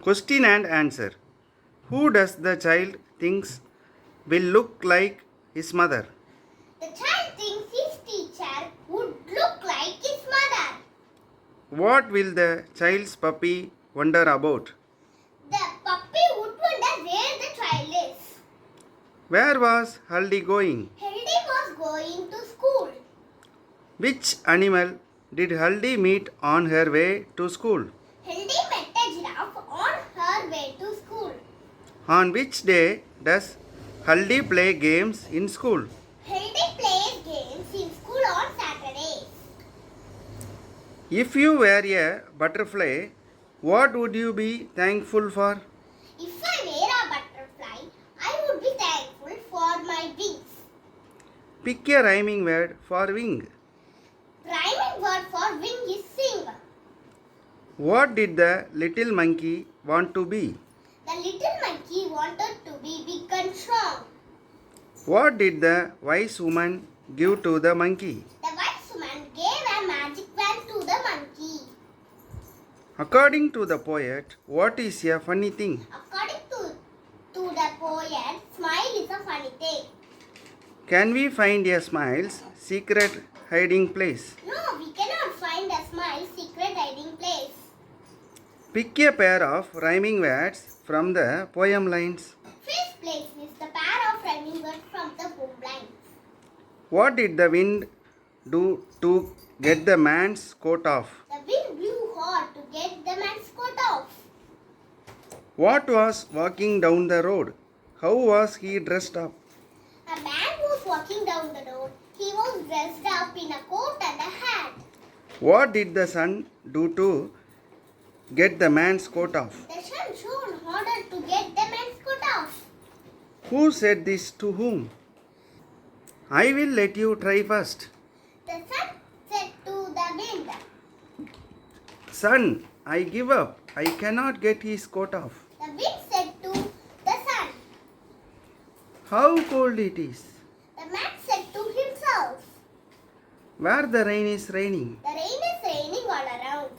Question and answer. Who does the child thinks will look like his mother? The child thinks his teacher would look like his mother. What will the child's puppy wonder about? The puppy would wonder where the child is. Where was Haldi going? Hildy was going to school. Which animal did Haldi meet on her way to school? Hildy met a giraffe on her way to school. On which day does Haldi play games in school? Hildy plays games in school on Saturdays. If you were a butterfly, what would you be thankful for? If I were a butterfly, I would be thankful for my wings. Pick a rhyming word for wing. Rhyming word for wing is sing. What did the little monkey want to be? The little monkey wanted to be big and strong. What did the wise woman give to the monkey? The wise woman gave a magic wand to the monkey. According to the poet, what is a funny thing? According to the poet, smile is a funny thing. Can we find a smile's secret hiding place? No, we cannot find a smile's secret hiding place. Pick a pair of rhyming words from the poem lines. Fifth place is the pair of rhyming words from the poem lines. What did the wind do to get the man's coat off? The wind blew hard to get the man's coat off. What was walking down the road? How was he dressed up? A man was walking down the road. He was dressed up in a coat and a hat. What did the sun do to get the man's coat off? The sun shone harder to get the man's coat off. Who said this to whom? I will let you try first. The sun said to the wind. Sun, I give up. I cannot get his coat off. The wind said to the sun. How cold it is. The man said to himself. Where the rain is raining. The rain is raining all around.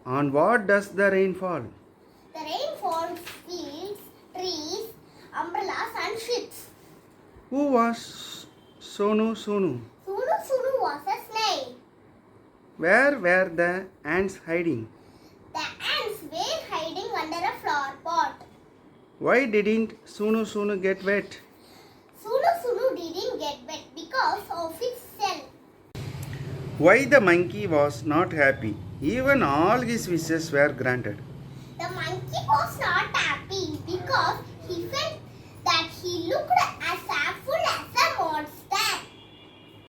On what does the rain fall? The rain falls fields, trees, umbrellas and ships. Who was Sonu Sonu? Sunu Sunu was a snail. Where were the ants hiding? The ants were hiding under a flower pot. Why didn't Sunu Sunu get wet? Sunu Sunu didn't get wet because of its shell. Why the monkey was not happy? Even all his wishes were granted. The monkey was not happy because he felt that he looked